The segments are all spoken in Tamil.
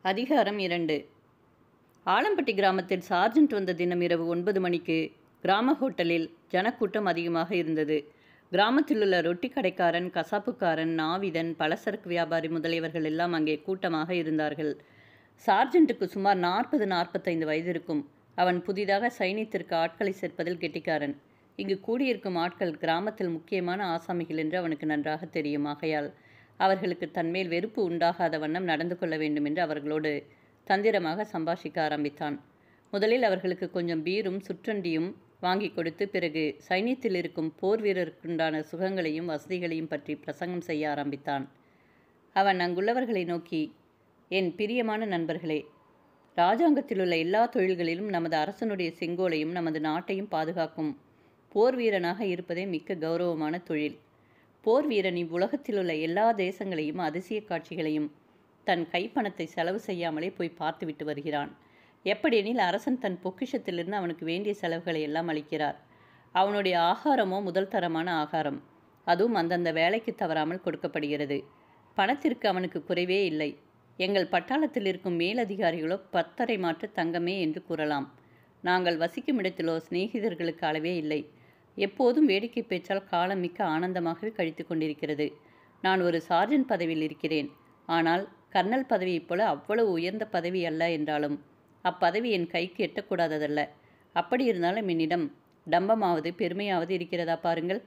அதிகாரம் 2. ஆலம்பட்டி கிராமத்தில் சார்ஜென்ட் வந்த தினம் இரவு 9 மணிக்கு கிராம ஹோட்டலில் ஜனக்கூட்டம் அதிகமாக இருந்தது. கிராமத்திலுள்ள ரொட்டி கடைக்காரன், கசாப்புக்காரன், நாவிதன், பலசரக்கு வியாபாரி முதலியவர்கள் எல்லாம் அங்கே கூட்டமாக இருந்தார்கள். சார்ஜென்ட்டுக்கு சுமார் 40-45 வயது இருக்கும். அவன் புதிதாக சைனியத்திற்கு ஆட்களை சேர்ப்பதில் கெட்டிக்காரன். இங்கு கூடியிருக்கும் ஆட்கள் கிராமத்தில் முக்கியமான ஆசாமிகள் என்று அவனுக்கு நன்றாக தெரியும். ஆகையால் அவர்களுக்கு தன்மேல் வெறுப்பு உண்டாகாத வண்ணம் நடந்து கொள்ள வேண்டும் என்று அவர்களோடு தந்திரமாக சம்பாஷிக்க ஆரம்பித்தான். முதலில் அவர்களுக்கு கொஞ்சம் பீரும் சுற்றண்டியும் வாங்கி கொடுத்து, பிறகு சைனியத்தில் இருக்கும் போர் வீரருக்குண்டான சுகங்களையும் வசதிகளையும் பற்றி பிரசங்கம் செய்ய ஆரம்பித்தான். அவன் அங்குள்ளவர்களை நோக்கி, என் பிரியமான நண்பர்களே, இராஜாங்கத்திலுள்ள எல்லா தொழில்களிலும் நமது அரசனுடைய செங்கோலையும் நமது நாட்டையும் பாதுகாக்கும் போர் வீரனாக இருப்பதே மிக்க கௌரவமான தொழில். போர் வீரன் இவ்வுலகத்திலுள்ள எல்லா தேசங்களையும் அதிசய காட்சிகளையும் தன் கைப்பணத்தை செலவு செய்யாமலே போய் பார்த்துவிட்டு வருகிறான். எப்படியெனில் அரசன் தன் பொக்கிஷத்திலிருந்து அவனுக்கு வேண்டிய செலவுகளை எல்லாம் அளிக்கிறார். அவனுடைய ஆகாரமோ முதல் தரமான ஆகாரம். அதுவும் அந்தந்த வேலைக்கு தவறாமல் கொடுக்கப்படுகிறது. பணத்திற்கு அவனுக்கு குறைவே இல்லை. எங்கள் பட்டாளத்தில் இருக்கும் மேலதிகாரிகளோ 10 மாற்று தங்கமே என்று கூறலாம். நாங்கள் வசிக்கும் இடத்திலோ சிநேகிதர்களுக்கு அளவே இல்லை. எப்போதும் வேடிக்கை பேச்சால் காலம் மிக்க ஆனந்தமாகவே கழித்து கொண்டிருக்கிறது. நான் ஒரு சார்ஜென்ட் பதவியில் இருக்கிறேன். ஆனால் கர்னல் பதவியைப் போல அவ்வளவு உயர்ந்த பதவி அல்ல என்றாலும் அப்பதவி என் கைக்கு எட்டக்கூடாததல்ல. அப்படி இருந்தாலும் என்னிடம் டம்பமாவது பெருமையாவது இருக்கிறதா பாருங்கள்.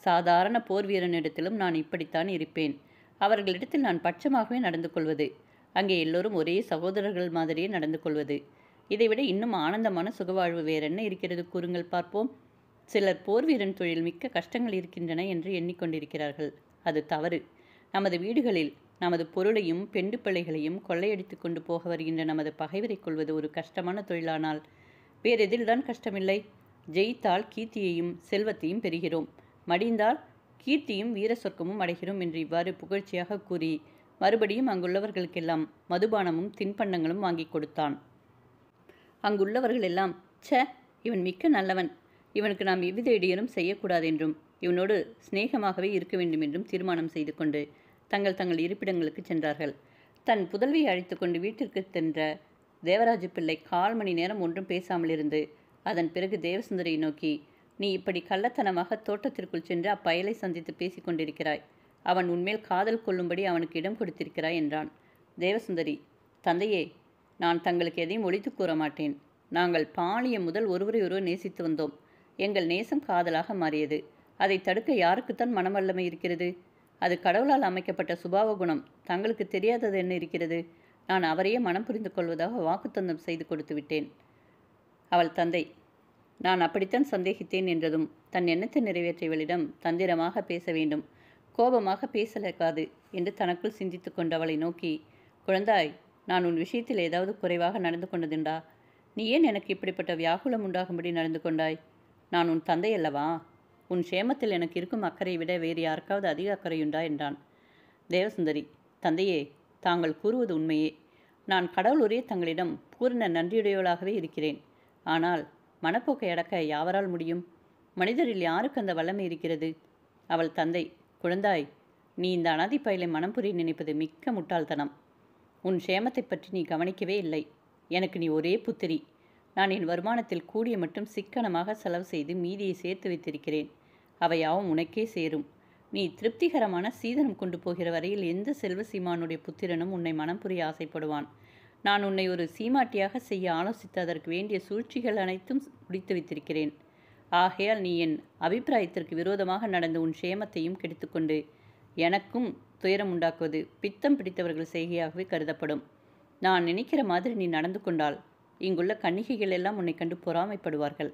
சாதாரண போர் வீரனிடத்திலும் நான் இப்படித்தான் இருப்பேன். அவர்களிடத்தில் நான் பட்சமாகவே நடந்து கொள்வது. அங்கே எல்லோரும் ஒரே சகோதரர்கள் மாதிரியே நடந்து கொள்வது. இதைவிட இன்னும் ஆனந்தமான சுகவாழ்வு வேறென்ன இருக்கிறது கூறுங்கள் பார்ப்போம். சிலர் போர் வீரன் தொழில் மிக்க கஷ்டங்கள் இருக்கின்றன என்று எண்ணிக்கொண்டிருக்கிறார்கள். அது தவறு. நமது வீடுகளில் நமது பொருளையும் பெண்டு பிள்ளைகளையும் கொள்ளையடித்து கொண்டு போக வருகின்ற நமது பகைவரை கொள்வது ஒரு கஷ்டமான தொழிலானால் வேறெதில்தான் கஷ்டமில்லை. ஜெயித்தால் கீர்த்தியையும் செல்வத்தையும் பெறுகிறோம், மடிந்தால் கீர்த்தியும் வீர சொர்க்கமும் அடைகிறோம் என்று இவ்வாறு புகழ்ச்சியாக கூறி மறுபடியும் அங்குள்ளவர்களுக்கெல்லாம் மதுபானமும் தின்பண்டங்களும் வாங்கி கொடுத்தான். அங்குள்ளவர்கள் எல்லாம், ச, இவன் மிக்க நல்லவன், இவனுக்கு நாம் எவ்வித இடையூறும் செய்யக்கூடாது என்றும் இவனோடு சிநேகமாகவே இருக்க வேண்டும் என்றும் தீர்மானம் செய்து கொண்டு தங்கள் இருப்பிடங்களுக்கு சென்றார்கள். தன் புதல்வியை அழைத்து கொண்டு வீட்டிற்கு சென்ற தேவராஜ பிள்ளை 1/4 மணி நேரம் ஒன்றும் பேசாமல் இருந்து அதன் பிறகு தேவசுந்தரியை நோக்கி, நீ இப்படி கள்ளத்தனமாக தோட்டத்திற்குள் சென்று அப்பயலை சந்தித்து பேசிக் கொண்டிருக்கிறாய். அவன் உன்மேல் காதல் கொள்ளும்படி அவனுக்கு இடம் கொடுத்திருக்கிறாய் என்றான். தேவசுந்தரி, தந்தையே, நான் தங்களுக்கு எதையும் ஒளித்து கூற மாட்டேன். நாங்கள் பாலியம் முதல் ஒருவரை ஒருவர் நேசித்து வந்தோம். எங்கள் நேசம் காதலாக மாறியது. அதை தடுக்க யாருக்குத்தான் மனவல்லமை இருக்கிறது? அது கடவுளால் அமைக்கப்பட்ட சுபாவ குணம். தங்களுக்கு தெரியாதது என்ன இருக்கிறது? நான் அவரையே மனம் புரிந்து கொள்வதாக வாக்குத்தந்தம் செய்து கொடுத்து விட்டேன். அவள் தந்தை, நான் அப்படித்தான் சந்தேகித்தேன் என்றதும் தன் எண்ணத்தை நிறைவேற்றியவளிடம் தந்திரமாக பேச வேண்டும், கோபமாக பேசலாகாது என்று தனக்குள் சிந்தித்து கொண்டு அவளை நோக்கி, குழந்தாய், நான் உன் விஷயத்தில் ஏதாவது குறைவாக நடந்து கொண்டதுண்டா? நீ ஏன் எனக்கு இப்படிப்பட்ட வியாகுலம் உண்டாகும்படி நடந்து கொண்டாய்? நான் உன் தந்தை அல்லவா? உன் க்ஷேமத்தில் எனக்கு இருக்கும் அக்கறை விட வேறு யாருக்காவது அதிக அக்கறையுண்டா என்றான். தேவசுந்தரி, தந்தையே, தாங்கள் கூறுவது உண்மையே. நான் கடவுளுடைய தங்களிடம் பூரண நன்றியுடையவளாகவே இருக்கிறேன். ஆனால் மனப்போக்கை அடக்க யாவரால் முடியும்? மனிதரில் யாருக்கு அந்த வல்லமை இருக்கிறது? அவள் தந்தை, குழந்தாய், நீ இந்த அனாதை பயலை மனம் புரிய நினைப்பது மிக்க முட்டாள்தனம். உன் க்ஷேமத்தை பற்றி நீ கவனிக்கவே இல்லை. எனக்கு நீ ஒரே புத்திரி. நான் என் வருமானத்தில் கூடிய மட்டும் சிக்கனமாக செலவு செய்து மீதியை சேர்த்து வைத்திருக்கிறேன். அவையாவும் உனக்கே சேரும். நீ திருப்திகரமான சீதனம் கொண்டு போகிற வரையில் எந்த செல்வ சீமானுடைய புத்திரனும் உன்னை மனம் புரிய ஆசைப்படுவான். நான் உன்னை ஒரு சீமாட்டியாக செய்ய ஆலோசித்து அதற்கு வேண்டிய சூழ்ச்சிகள் அனைத்தும் முடித்து வைத்திருக்கிறேன். ஆகையால் நீ என் அபிப்பிராயத்திற்கு விரோதமாக நடந்த உன் க்ஷேமத்தையும் கெடுத்துக்கொண்டு எனக்கும் துயரம் உண்டாக்குவது பித்தம் பிடித்தவர்கள் செய்கையாகவே கருதப்படும். நான் நினைக்கிற மாதிரி நீ நடந்து கொண்டால் இங்குள்ள கன்னிகைகள் எல்லாம் உன்னை கண்டு பொறாமைப்படுவார்கள்.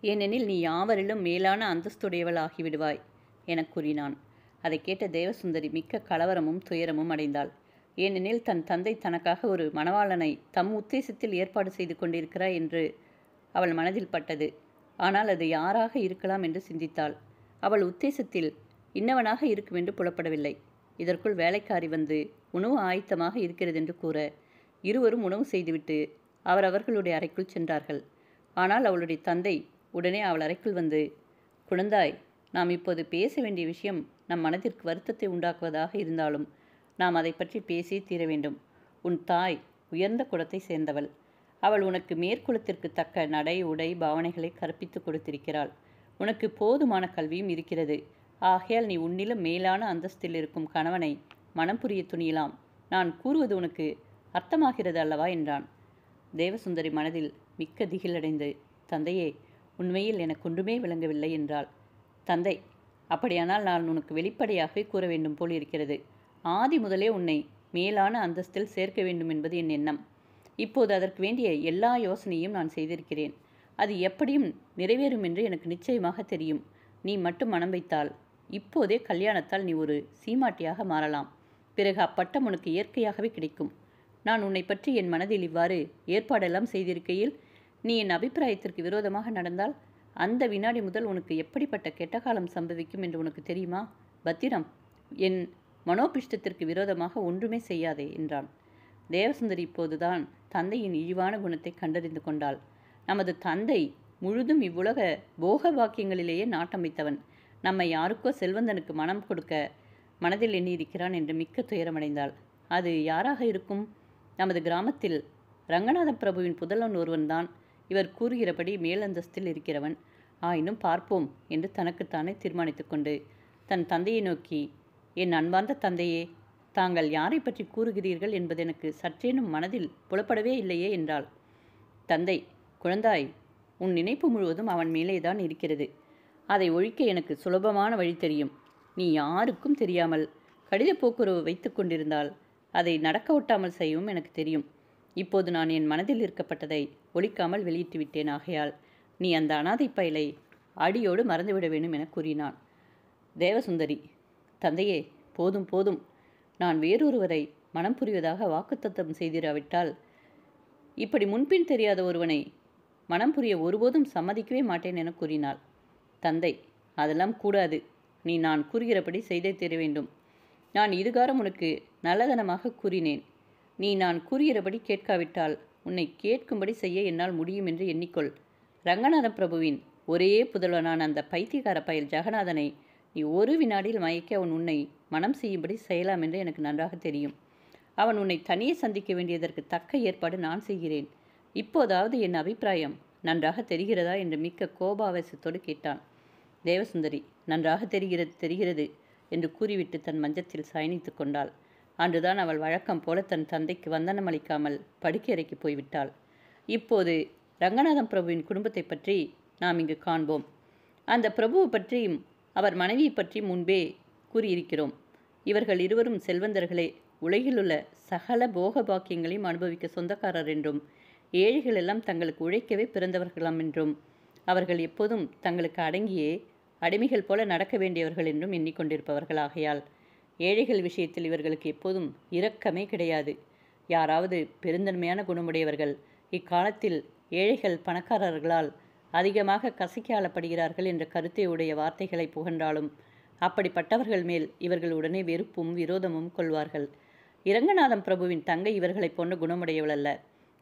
ஏனெனில் நீ யாவரிலும் மேலான அந்தஸ்துடையவள் ஆகிவிடுவாய் என கூறினான். அதை கேட்ட தேவசுந்தரி மிக்க கலவரமும் துயரமும் அடைந்தாள். ஏனெனில் தன் தந்தை தனக்காக ஒரு மணவாளனை தம் உத்தேசத்தில் ஏற்பாடு செய்து கொண்டிருக்கிறாய் என்று அவள் மனதில் பட்டது. ஆனால் அது யாராக இருக்கலாம் என்று சிந்தித்தாள். அவள் உத்தேசத்தில் இன்னவனாக இருக்கும் என்று புலப்படவில்லை. இதற்குள் வேலைக்காரி வந்து உணவு ஆயத்தமாக இருக்கிறது என்று கூற இருவரும் உணவு செய்துவிட்டு அவரவர்களுடைய அறைக்குள் சென்றார்கள். ஆனால் அவளுடைய தந்தை உடனே அவள் அறைக்குள் வந்து, குழந்தாய், நாம் இப்போது பேச வேண்டிய விஷயம் நம் மனதிற்கு வருத்தத்தை உண்டாக்குவதாக இருந்தாலும் நாம் அதை பற்றி பேசி தீர வேண்டும். உன் தாய் உயர்ந்த குலத்தை சேர்ந்தவள். அவள் உனக்கு மேற்குலத்திற்கு தக்க நடை உடை பாவனைகளை கற்பித்து கொடுத்திருக்கிறாள். உனக்கு போதுமான கல்வியும் இருக்கிறது. ஆகையால் நீ உன்னிலும் மேலான அந்தஸ்தில் இருக்கும் கணவனை மனம் புரிய துணியலாம். நான் கூறுவது உனக்கு அர்த்தமாகிறது அல்லவா என்றான். தேவசுந்தரி மனதில் மிக்க திகிலடைந்து, தந்தையே, உண்மையில் எனக்கு ஒன்றுமே விளங்கவில்லை என்றாள். தந்தை, அப்படியானால் நான் உனக்கு வெளிப்படையாகவே கூற வேண்டும் போல் இருக்கிறது. ஆதி முதலே உன்னை மேலான அந்தஸ்தில் சேர்க்க வேண்டும் என்பது என் எண்ணம். இப்போது அதற்கு வேண்டிய எல்லா யோசனையும் நான் செய்திருக்கிறேன். அது எப்படியும் நிறைவேறும் என்று எனக்கு நிச்சயமாக தெரியும். நீ மட்டும் மனம் வைத்தால் இப்போதே கல்யாணத்தால் நீ ஒரு சீமாட்டியாக மாறலாம். பிறகு அப்பட்டம் உனக்கு இயற்கையாகவே கிடைக்கும். நான் உன்னை பற்றி என் மனதில் இவ்வாறு ஏற்பாடெல்லாம் செய்திருக்கையில் நீ என் அபிப்பிராயத்திற்கு விரோதமாக நடந்தால் அந்த வினாடி முதல் உனக்கு எப்படிப்பட்ட கெட்ட காலம் சம்பவிக்கும் என்று உனக்கு தெரியுமா? பத்திரம், என் மனோபிஷ்டத்திற்கு விரோதமாக ஒன்றுமே செய்யாதே என்றான். தேவசுந்தரி இப்போதுதான் தந்தையின் இழிவான குணத்தை கண்டறிந்து கொண்டாள். நமது தந்தை முழுதும் இவ்வுலக போக வாக்கியங்களிலேயே நாட்டம் வைத்தவன். நம்மை யாருக்கோ செல்வந்தனுக்கு மனம் கொடுக்க மனதில் எண்ணியிருக்கிறான் என்று மிக்க துயரமடைந்தாள். அது யாராக இருக்கும்? நமது கிராமத்தில் ரங்கநாத பிரபுவின் புதல்வன் ஒருவன்தான். இவர் கூறுகிறபடி மேலந்தஸ்தில் இருக்கிறவன். ஆயினும் பார்ப்போம் என்று தனக்குத்தானே தீர்மானித்து கொண்டு தன் தந்தையை நோக்கி, என் அன்பார்ந்த தந்தையே, தாங்கள் யாரை பற்றி கூறுகிறீர்கள் என்பது எனக்கு சற்றேனும் மனதில் புலப்படவே இல்லையே என்றாள். தந்தை, குழந்தாய், உன் நினைப்பு முழுவதும் அவன் மேலேதான் இருக்கிறது. அதை ஒழிக்க எனக்கு சுலபமான வழி தெரியும். நீ யாருக்கும் தெரியாமல் கடித போக்குவரவு வைத்து கொண்டிருந்தால் அதை நடக்க ஒட்டாமல் செய்யவும் எனக்கு தெரியும். இப்போது நான் என் மனதில் இருக்கப்பட்டதை ஒழிக்காமல் வெளியிட்டு விட்டேன். ஆகையால் நீ அந்த அனாதை பயலை அடியோடு மறந்துவிட வேண்டும் என கூறினான். தேவசுந்தரி, தந்தையே, போதும் போதும், நான் வேறொருவரை மனம் புரிவதாக வாக்குத்தத்தம் செய்திராவிட்டால் இப்படி முன்பின் தெரியாத ஒருவனை மனம் புரிய ஒருபோதும் சம்மதிக்கவே மாட்டேன் என கூறினாள். தந்தை, அதெல்லாம் கூடாது. நீ நான் கூறுகிறபடி செய்தே தீர வேண்டும். நான் இதுகாரம் உனக்கு நல்லதனமாக கூறினேன். நீ நான் கூறுகிறபடி கேட்காவிட்டால் உன்னை கேட்கும்படி செய்ய என்னால் முடியும் என்று எண்ணிக்கொள். ரங்கநாத பிரபுவின் ஒரே புதல்வனான அந்த பைத்தியக்கார பயல் ஜெகநாதனை நீ ஒரு வினாடியில் மயக்க அவன் உன்னை மனம் செய்யும்படி செய்யலாம் என்று எனக்கு நன்றாக தெரியும். அவன் உன்னை தனியே சந்திக்க வேண்டியதற்கு தக்க ஏற்பாடு நான் செய்கிறேன். இப்போதாவது என் அபிப்பிராயம் நன்றாக தெரிகிறதா என்று மிக்க கோபாவேசத்தோடு கேட்டான். தேவசுந்தரி, நன்றாக தெரிகிறது என்று கூறிவிட்டு தன் மஞ்சத்தில் சயனித்து கொண்டாள். அன்றுதான் அவள் வழக்கம் போல தன் தந்தைக்கு வந்தனம் அளிக்காமல் படுக்கையறைக்கு போய்விட்டாள். இப்போது ரங்கநாதம் பிரபுவின் குடும்பத்தை பற்றி நாம் இங்கு காண்போம். அந்த பிரபுவை பற்றியும் அவர் மனைவியை பற்றி முன்பே கூறியிருக்கிறோம். இவர்கள் இருவரும் செல்வந்தர்களே, உலகிலுள்ள சகல போக பாக்கியங்களையும் அனுபவிக்க சொந்தக்காரர் என்றும், ஏழைகள் எல்லாம் தங்களுக்கு உழைக்கவே பிறந்தவர்களாம் என்றும், அவர்கள் எப்போதும் தங்களுக்கு அடங்கியே அடிமைகள் போல நடக்க வேண்டியவர்கள் என்றும் எண்ணிக்கொண்டிருப்பவர்கள். ஆகையால் ஏழைகள் விஷயத்தில் இவர்களுக்கு எப்போதும் இரக்கமே கிடையாது. யாராவது பெருந்தன்மையான குணமுடையவர்கள் இக்காலத்தில் ஏழைகள் பணக்காரர்களால் அதிகமாக கசக்கி ஆளப்படுகிறார்கள் என்ற கருத்தை உடைய வார்த்தைகளை புகன்றாலும் அப்படிப்பட்டவர்கள் மேல் இவர்கள் உடனே வெறுப்பும் விரோதமும் கொள்வார்கள். இரங்கநாதம் பிரபுவின் தங்கை இவர்களைப் போன்ற குணமுடையவள் அல்ல.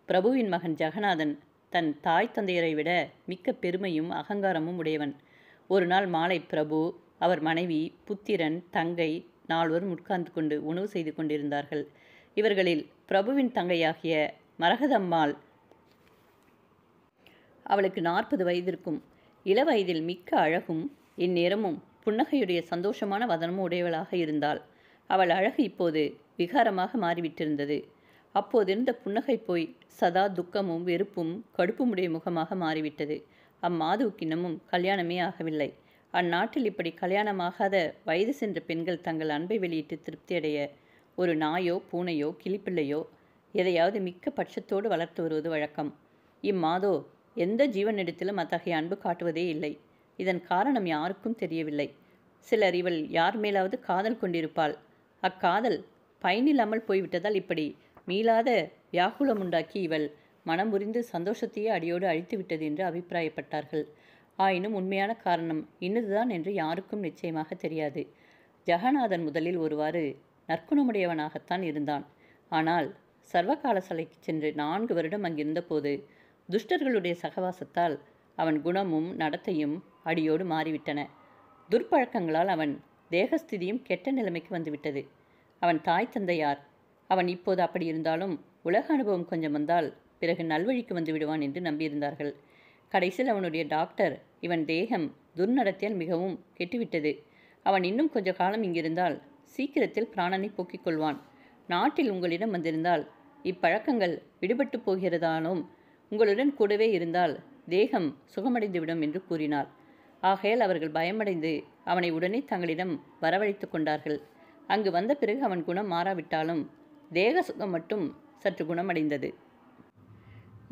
பிரபுவின் மகன் ஜெகநாதன் தன் தாய் தந்தையரை விட மிக்க பெருமையும் அகங்காரமும் உடையவன். ஒரு நாள் மாலை பிரபு, அவர் மனைவி, புத்திரன், தங்கை நால்வரும் உட்கார்ந்து கொண்டு உணவு செய்து கொண்டிருந்தார்கள். இவர்களில் பிரபுவின் தங்கையாகிய மரகதம்மாள், அவளுக்கு 40 வயதிற்கும், இளவயதில் மிக்க அழகும் இந்நேரமும் புன்னகையுடைய சந்தோஷமான வதனமும் உடையவளாக இருந்தாள். அவள் அழகு இப்போது விகாரமாக மாறிவிட்டிருந்தது. அப்போதிருந்த புன்னகை போய் சதா துக்கமும் வெறுப்பும் கடுப்புமுடைய முகமாக மாறிவிட்டது. அம்மாதுவுக்கு இன்னமும் கல்யாணமே ஆகவில்லை. அந்நாட்டில் இப்படி கல்யாணமாகாத வயது சென்ற பெண்கள் தங்கள் அன்பை வெளியிட்டு திருப்தியடைய ஒரு நாயோ பூனையோ கிளிப்பிள்ளையோ எதையாவது மிக்க பட்சத்தோடு வளர்த்து வருவது வழக்கம். இம்மாதோ எந்த ஜீவனிடத்திலும் அத்தகைய அன்பு காட்டுவதே இல்லை. இதன் காரணம் யாருக்கும் தெரியவில்லை. சிலர் இவள் யார் மேலாவது காதல் கொண்டிருப்பாள். அக்காதல் பயனில்லாமல் போய்விட்டதால் இப்படி மீளாத வியாகுலம் உண்டாக்கி இவள் மனம் முறிந்து சந்தோஷத்தையே அடியோடு அழித்து விட்டது என்று அபிப்பிராயப்பட்டார்கள். ஆயினும் உண்மையான காரணம் இன்னதுதான் என்று யாருக்கும் நிச்சயமாக தெரியாது. ஜெகநாதன் முதலில் ஒருவாறு நற்குணமுடையவனாகத்தான் இருந்தான். ஆனால் சர்வகால சாலைக்கு சென்று 4 வருடம் அங்கிருந்தபோது துஷ்டர்களுடைய சகவாசத்தால் அவன் குணமும் நடத்தையும் அடியோடு மாறிவிட்டன. துர்ப்பழக்கங்களால் அவன் தேகஸ்திதியும் கெட்ட நிலைமைக்கு வந்துவிட்டது. அவன் தாய் தந்தையார் அவன் இப்போது அப்படி இருந்தாலும் உலக அனுபவம் கொஞ்சம் வந்தால் பிறகு நல்வழிக்கு வந்து விடுவான் என்று நம்பியிருந்தார்கள். கடைசியில் அவனுடைய டாக்டர், இவன் தேகம் துர்நடத்தையால் மிகவும் கெட்டுவிட்டது. அவன் இன்னும் கொஞ்ச காலம் இங்கிருந்தால் சீக்கிரத்தில் பிராணனை போக்கிக் கொள்வான். நாட்டில் உங்களிடம் வந்திருந்தால் இப்பழக்கங்கள் விடுபட்டு போகிறதாலும் உங்களுடன் கூடவே இருந்தால் தேகம் சுகமடைந்துவிடும் என்று கூறினார். ஆகையால் அவர்கள் பயமடைந்து அவனை உடனே தங்களிடம் வரவழைத்து கொண்டார்கள். அங்கு வந்த பிறகு அவன் குணம் மாறாவிட்டாலும் தேக சுகம் மட்டும் சற்று குணமடைந்தது.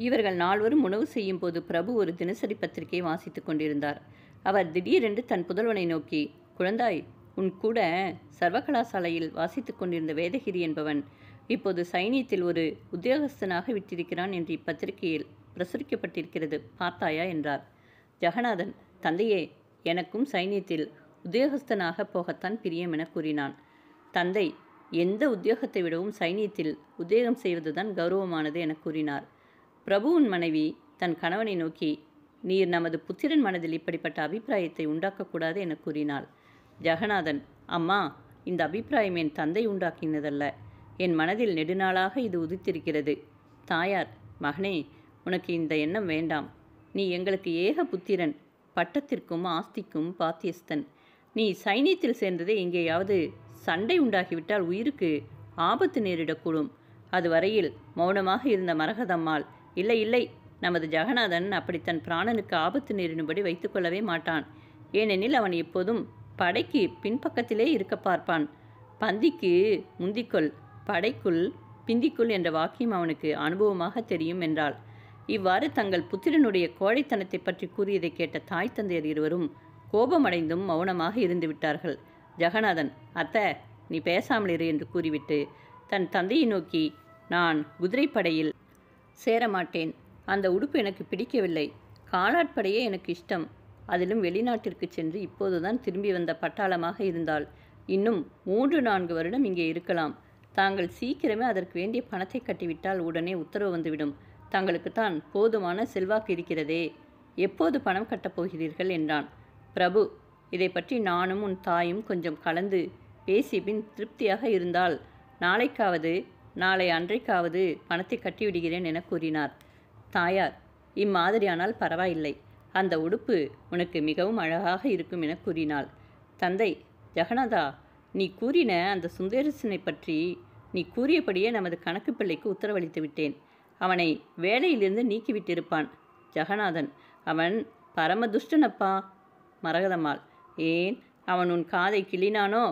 இவர்கள் நால்வரும் உணவு செய்யும் போது பிரபு ஒரு தினசரி பத்திரிகையை வாசித்துக் கொண்டிருந்தார். அவர் திடீரென்று தன் புதல்வனை நோக்கி, குழந்தாய், உன் கூட சர்வகலாசாலையில் வாசித்துக் கொண்டிருந்த வேதகிரி என்பவன் இப்போது சைனியத்தில் ஒரு உத்தியோகஸ்தனாக விட்டிருக்கிறான் என்று இப்பத்திரிகையில் பிரசுரிக்கப்பட்டிருக்கிறது, பார்த்தாயா என்றார். ஜெகநாதன், தந்தையே, எனக்கும் சைனியத்தில் உத்தியோகஸ்தனாக போகத்தான் பிரியம் என கூறினான். தந்தை, எந்த உத்தியோகத்தை விடவும் சைனியத்தில் உத்தியோகம் செய்வதுதான் கௌரவமானது என கூறினார். பிரபுவின் மனைவி தன் கணவனை நோக்கி, நீர் நமது புத்திரன் மனதில் இப்படிப்பட்ட அபிப்பிராயத்தை உண்டாக்கக்கூடாது என கூறினாள். ஜெகநாதன், அம்மா, இந்த அபிப்பிராயம் என் தந்தை உண்டாக்கினதல்ல, என் மனதில் நெடுநாளாக இது உதித்திருக்கிறது. தாயார், மகனே, உனக்கு இந்த எண்ணம் வேண்டாம். நீ எங்களுக்கு ஏக புத்திரன், பட்டத்திற்கும் ஆஸ்திக்கும் பாத்தியஸ்தன். நீ சைனியத்தில் சேர்ந்ததே எங்கேயாவது சண்டை உண்டாகிவிட்டால் உயிருக்கு ஆபத்து நேரிடக்கூடும். அதுவரையில் மௌனமாக இருந்த மரகதம்மாள், இல்லை இல்லை, நமது ஜெகநாதன் அப்படி தன் பிராணனுக்கு ஆபத்து நேரிடும்படி வைத்துக்கொள்ளவே மாட்டான். ஏனெனில் அவன் எப்போதும் படைக்கு பின்பக்கத்திலே இருக்க பார்ப்பான். பந்திக்கு முந்திக்கொள், படைக்குள் பிந்திக்குள் என்ற வாக்கியம் அவனுக்கு அனுபவமாக தெரியும் என்றாள். இவ்வாறு தங்கள் புத்திரனுடைய கோழைத்தனத்தை பற்றி கூறியதை கேட்ட தாய் தந்தையர் இருவரும் கோபமடைந்தும் மௌனமாக இருந்து விட்டார்கள். ஜெகநாதன், அத்தை, நீ பேசாமல் இரு என்று கூறிவிட்டு தன் தந்தையை நோக்கி, நான் குதிரைப்படையில் சேரமாட்டேன். அந்த உடுப்பு எனக்கு பிடிக்கவில்லை. காலாட்படையே எனக்கு இஷ்டம். அதிலும் வெளிநாட்டிற்கு சென்று இப்போதுதான் திரும்பி வந்த பட்டாளமாக இருந்தால் இன்னும் 3-4 வருடம் இங்கே இருக்கலாம். தாங்கள் சீக்கிரமே அதற்கு வேண்டிய பணத்தை கட்டிவிட்டால் உடனே உத்தரவு வந்துவிடும். தங்களுக்குத்தான் போதுமான செல்வாக்கு இருக்கிறதே, எப்போது பணம் கட்டப் போகிறீர்கள் என்றான். பிரபு, இதை பற்றி நானும் உன் தாயும் கொஞ்சம் கலந்து பேசி பின் திருப்தியாக இருந்தால் நாளைக்காவது நாளை அன்றைக்காவது பணத்தை கட்டிவிடுகிறேன் என கூறினார். தாயார், இம்மாதிரியானால் பரவாயில்லை, அந்த உடுப்பு உனக்கு மிகவும் அழகாக இருக்கும் என கூறினாள். தந்தை, ஜெகநாதா, நீ கூறின அந்த சுந்தரசனை பற்றி நீ கூறியபடியே நமது கணக்கு பிள்ளைக்கு உத்தரவளித்து விட்டேன். அவனை வேலையிலிருந்து நீக்கிவிட்டிருப்பான். ஜெகநாதன், அவன் பரமதுஷ்டனப்பா. மரகதம்மாள், ஏன், அவன் உன் காதை கிள்ளினானோ?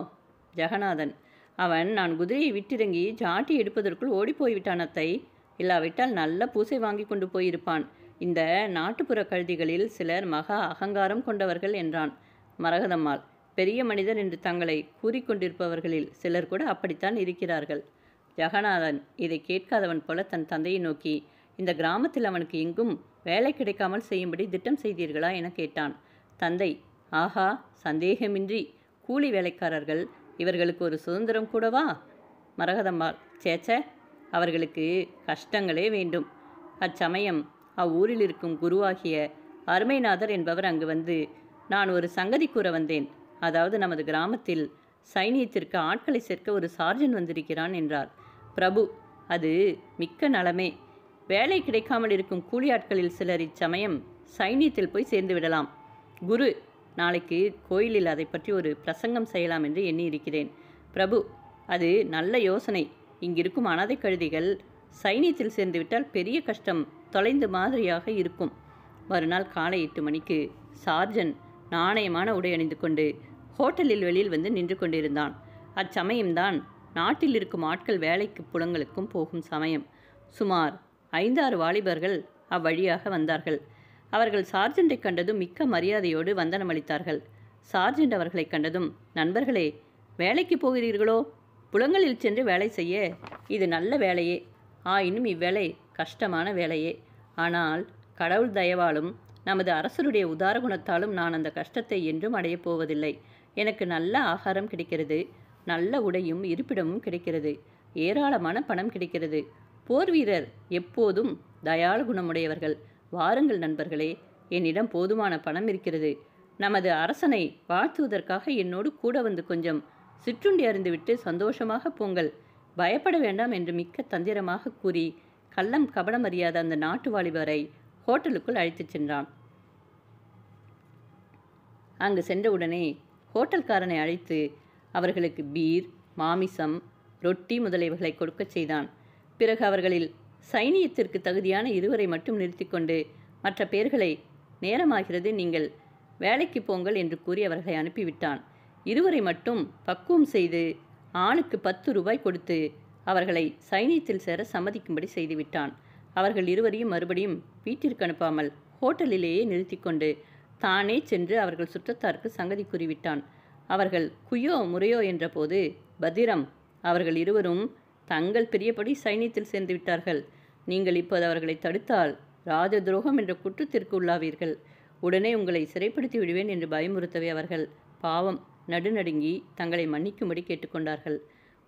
ஜெகநாதன், அவன் நான் குதிரையை விட்டிறங்கி ஜாட்டி எடுப்பதற்குள் ஓடிப்போய்விட்டான் அத்தை. இல்லாவிட்டால் நல்ல பூசை வாங்கி கொண்டு போயிருப்பான். இந்த நாட்டுப்புற கழுதிகளில் சிலர் மகா அகங்காரம் கொண்டவர்கள் என்றான். மரகதம்மாள், பெரிய மனிதர் என்று தங்களை கூறிக்கொண்டிருப்பவர்களில் சிலர் கூட அப்படித்தான் இருக்கிறார்கள். ஜெகநாதன் இதை கேட்காதவன் போல தன் தந்தையை நோக்கி, இந்த கிராமத்தில் அவனுக்கு எங்கும் வேலை கிடைக்காமல் செய்யும்படி திட்டம் செய்தீர்களா என கேட்டான். தந்தை, ஆஹா, சந்தேகமின்றி கூலி வேலைக்காரர்கள், இவர்களுக்கு ஒரு சுதந்திரம் கூடவா? மரகதம்மாள், சேச்சே, அவர்களுக்கு கஷ்டங்களே வேண்டும். அச்சமயம் அவ்வூரில் இருக்கும் குருவாகிய அருமைநாதர் என்பவர் அங்கு வந்து, நான் ஒரு சங்கதி கூற வந்தேன். அதாவது நமது கிராமத்தில் சைனியத்திற்கு ஆட்களை சேர்க்க ஒரு சார்ஜன் வந்திருக்கிறான் என்றார். பிரபு, அது மிக்க நலமே. வேலை கிடைக்காமல் இருக்கும் கூலி ஆட்களில் சிலர் இச்சமயம் சைனியத்தில் போய் சேர்ந்து விடலாம். குரு, நாளைக்கு கோயிலில் அதை பற்றி ஒரு பிரசங்கம் செய்யலாம் என்று எண்ணி இருக்கிறேன். பிரபு, அது நல்ல யோசனை. இங்கிருக்கும் அனாதை கழுதிகள் சைனியத்தில் சேர்ந்துவிட்டால் பெரிய கஷ்டம் தொலைந்த மாதிரியாக இருக்கும். மறுநாள் காலை 8 மணிக்கு சார்ஜன் நாணயமான உடை அணிந்து கொண்டு ஹோட்டலில் வெளியில் வந்து நின்று கொண்டிருந்தான். அச்சமயம்தான் நாட்டில் இருக்கும் ஆட்கள் வேலைக்கு புலங்களுக்கும் போகும் சமயம். சுமார் 5-6 வாலிபர்கள் அவ்வழியாக வந்தார்கள். அவர்கள் சார்ஜெண்டை கண்டதும் மிக்க மரியாதையோடு வந்தனமளித்தார்கள். சார்ஜெண்ட் அவர்களை கண்டதும், நண்பர்களே, வேலைக்கு போகிறீர்களோ? புலங்களில் சென்று வேலை செய்ய இது நல்ல வேலையே. ஆயினும் இவ்வேளை கஷ்டமான வேலையே. ஆனால் கடவுள் தயவாலும் நமது அரசருடைய உதார குணத்தாலும் நான் அந்த கஷ்டத்தை என்றும் அடையப் போவதில்லை. எனக்கு நல்ல ஆகாரம் கிடைக்கிறது, நல்ல உடையும் இருப்பிடமும் கிடைக்கிறது, ஏராளமான பணம் கிடைக்கிறது. போர் வீரர் எப்போதும் தயாள குணமுடையவர்கள். வாருங்கள் நண்பர்களே, என்னிடம் போதுமான பணம் இருக்கிறது. நமது அரசனை வாழ்த்துவதற்காக என்னோடு கூட வந்து கொஞ்சம் சிற்றுண்டி அருந்துவிட்டு சந்தோஷமாக போங்கள். பயப்பட வேண்டாம் என்று மிக்க தந்திரமாக கூறி கள்ளம் கபடம் அறியாத அந்த நாட்டு வாலிபரை ஹோட்டலுக்குள் அழைத்துச் சென்றான். அங்கு சென்றவுடனே ஹோட்டல்காரனை அழைத்து அவர்களுக்கு பீர், மாமிசம், ரொட்டி முதலியவைகளை கொடுக்கச் செய்தான். பிறகு அவர்களில் சைனியத்திற்கு தகுதியான இருவரை மட்டும் நிறுத்தி கொண்டு மற்ற பேர்களை நேரமாகிறது, நீங்கள் வேலைக்கு போங்கள் என்று கூறி அவர்களை அனுப்பிவிட்டான். இருவரை மட்டும் பக்குவம் செய்து ஆளுக்கு 10 ரூபாய் கொடுத்து அவர்களை சைனியத்தில் சேர சம்மதிக்கும்படி செய்துவிட்டான். அவர்கள் இருவரையும் மறுபடியும் வீட்டிற்கு அனுப்பாமல் ஹோட்டலிலேயே நிறுத்தி கொண்டு தானே சென்று அவர்கள் சுற்றத்தாருக்கு சங்கதி கூறிவிட்டான். அவர்கள் குய்யோ முறையோ என்றபோது, பத்திரம், அவர்கள் இருவரும் தங்கள் பிரியப்படி சைனியத்தில் சேர்ந்து விட்டார்கள். நீங்கள் இப்போது அவர்களை தடுத்தால் ராஜ துரோகம் என்ற குற்றத்திற்கு உள்ளாவீர்கள். உடனே உங்களை சிறைப்படுத்தி விடுவேன் என்று பயமுறுத்தவே அவர்கள் பாவம் நடுநடுங்கி தங்களை மன்னிக்கும்படி கேட்டுக்கொண்டார்கள்.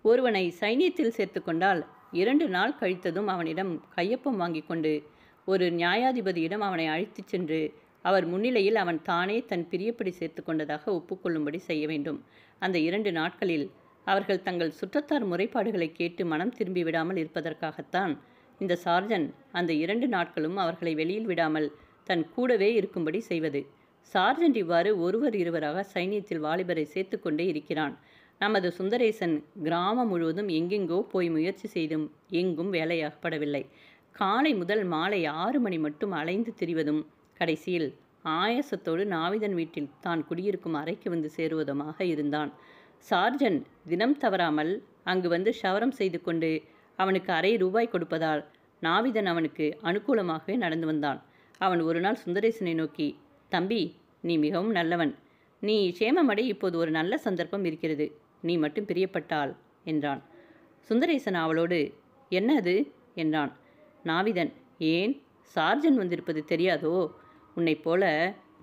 ஒருவனை சைனியத்தில் சேர்த்து கொண்டால் 2 நாள் கழித்ததும் அவனிடம் கையொப்பம் வாங்கி கொண்டு ஒரு நியாயாதிபதியிடம் அவனை அழைத்துச் சென்று அவர் முன்னிலையில் அவன் தானே தன் பிரியப்படி சேர்த்து கொண்டதாக ஒப்புக்கொள்ளும்படி செய்ய வேண்டும். அந்த 2 நாட்களில் அவர்கள் தங்கள் சுற்றத்தார் முறைப்பாடுகளை கேட்டு மனம் திரும்பி விடாமல் இருப்பதற்காகத்தான் இந்த சார்ஜன் அந்த 2 நாட்களும் அவர்களை வெளியில் விடாமல் தன் கூடவே இருக்கும்படி செய்வது. சார்ஜன்ட் இவ்வாறு ஒருவர் இருவராக சைனியத்தில் வாலிபரை சேர்த்து கொண்டே இருக்கிறான். நமது சுந்தரேசன் கிராமம் முழுவதும் எங்கெங்கோ போய் முயற்சி செய்தும் எங்கும் வேலையாகப்படவில்லை. காலை முதல் மாலை 6 மணி மட்டும் அலைந்து திரிவதும் கடைசியில் ஆயாசத்தோடு நாவிதன் வீட்டில் தான் குடியிருக்கும் அறைக்கு வந்து சேருவதுமாக இருந்தான். சார்ஜன் தினம் தவறாமல் அங்கு வந்து ஷவரம் செய்து கொண்டு அவனுக்கு ½ ரூபாய் கொடுப்பதால் நாவிதன் அவனுக்கு அனுகூலமாகவே நடந்து வந்தான். அவன் ஒரு நாள் சுந்தரேசனை நோக்கி, தம்பி, நீ மிகவும் நல்லவன். நீ சேமமடை இப்போது ஒரு நல்ல சந்தர்ப்பம் இருக்கிறது. நீ மட்டும் பிரியப்பட்டால் என்றான். சுந்தரேசன் அவளோடு, என்ன அது என்றான். நாவிதன், ஏன், சார்ஜன் வந்திருப்பது தெரியாதோ? உன்னைப் போல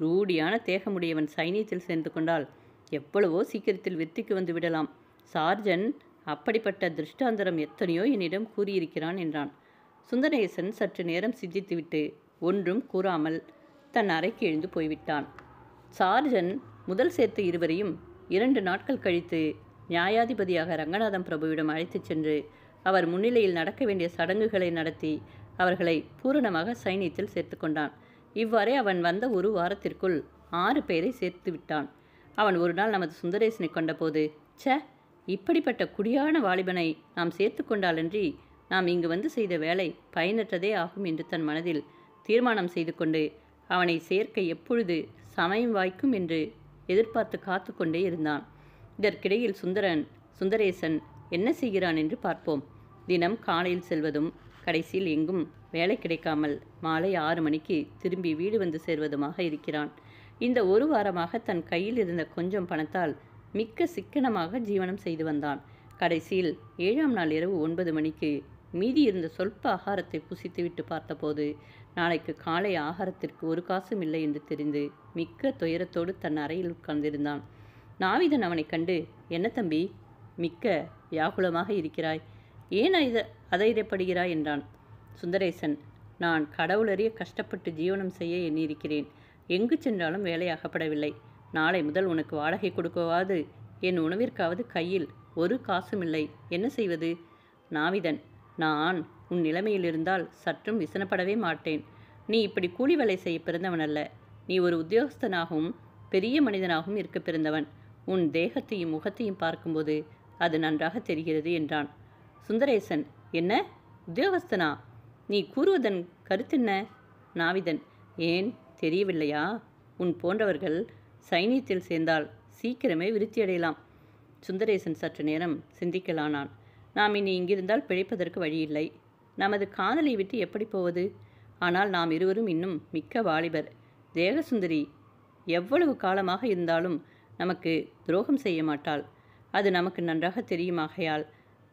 ரூடியான தேகமுடையவன் சைனியத்தில் சேர்ந்து கொண்டால் எவ்வளவோ சீக்கிரத்தில் வித்திக்கு வந்து விடலாம். சார்ஜன் அப்படிப்பட்ட திருஷ்டாந்தரம் எத்தனையோ என்னிடம் கூறியிருக்கிறான் என்றான். சுந்தரேசன் சற்று நேரம் சிந்தித்துவிட்டு ஒன்றும் கூறாமல் தன் அறைக்கு எழுந்து போய்விட்டான். சார்ஜன் முதல் சேர்த்து இருவரையும் 2 நாட்கள் கழித்து நியாயாதிபதியாக ரங்கநாதம் பிரபுவிடம் அழைத்துச் சென்று அவர் முன்னிலையில் நடக்க வேண்டிய சடங்குகளை நடத்தி அவர்களை பூரணமாக சைனியத்தில் சேர்த்து கொண்டான். இவ்வாறே அவன் வந்த 1 வாரத்திற்குள் 6 பேரை சேர்த்து விட்டான். அவன் ஒரு நாள் நமது சுந்தரேசனை கொண்டபோது, ச, இப்படிப்பட்ட குடியான வாலிபனை நாம் சேர்த்து கொண்டாலன்றி நாம் இங்கு வந்து செய்த வேலை பயனற்றதே ஆகும் என்று தன் மனதில் தீர்மானம் செய்து கொண்டு அவனை சேர்க்க எப்பொழுது சமயம் வாய்க்கும் என்று எதிர்பார்த்து காத்து கொண்டே இருந்தான். இதற்கிடையில் சுந்தரேசன் என்ன செய்கிறான் என்று பார்ப்போம். தினம் காலையில் செல்வதும் கடைசியில் எங்கும் வேலை கிடைக்காமல் மாலை 6 மணிக்கு திரும்பி வீடு வந்து சேர்வதுமாக இருக்கிறான். இந்த 1 வாரமாக தன் கையில் இருந்த கொஞ்சம் பணத்தால் மிக்க சிக்கனமாக ஜீவனம் செய்து வந்தான். கடைசியில் 7ஆம் நாள் இரவு 9 மணிக்கு மீதி இருந்த சொல்ப ஆகாரத்தை புசித்துவிட்டு பார்த்தபோது நாளைக்கு காலை ஆகாரத்திற்கு 1 காசும் இல்லை என்று தெரிந்து மிக்க துயரத்தோடு தன் அறையில் உட்கார்ந்திருந்தான். நாவிதன் அவனை கண்டு, என்ன தம்பி, மிக்க வியாகுலமாக இருக்கிறாய், ஏன் அதைரியப்படுகிறாய் என்றான். சுந்தரேசன், நான் கடவுளறிய கஷ்டப்பட்டு ஜீவனம் செய்ய எண்ணியிருக்கிறேன். எங்கு சென்றாலும் வேலையாகப்படவில்லை. நாளை முதல் உனக்கு வாடகை கொடுக்கவாது, என் உணவிற்காவது கையில் 1 காசும் இல்லை. என்ன செய்வது? நாவிதன், நான் உன் நிலைமையில் இருந்தால் சற்றும் விசனப்படவே மாட்டேன். நீ இப்படி கூலி வேலை செய்ய பிறந்தவன் அல்ல. நீ ஒரு உத்தியோகஸ்தனாகவும் பெரிய மனிதனாகவும் இருக்க பிறந்தவன். உன் தேகத்தையும் முகத்தையும் பார்க்கும்போது அது நன்றாக தெரிகிறது என்றான். சுந்தரேசன், என்ன உத்தியோகஸ்தனா? நீ கூறுவதன் கருத்தென்ன? நாவிதன், ஏன் தெரியவில்லையா? உன் போன்றவர்கள் சைனியத்தில் சேர்ந்தால் சீக்கிரமே விருத்தியடையலாம். சுந்தரேசன் சற்று நேரம் சிந்திக்கலானான். நாம் இனி இங்கிருந்தால் பிழைப்பதற்கு வழியில்லை. நமது காதலை விட்டு எப்படி போவது? ஆனால் நாம் இருவரும் இன்னும் மிக்க வாலிபர். தேகசுந்தரி எவ்வளவு காலமாக இருந்தாலும் நமக்கு துரோகம் செய்ய மாட்டாள். அது நமக்கு நன்றாக தெரியுமாகையால்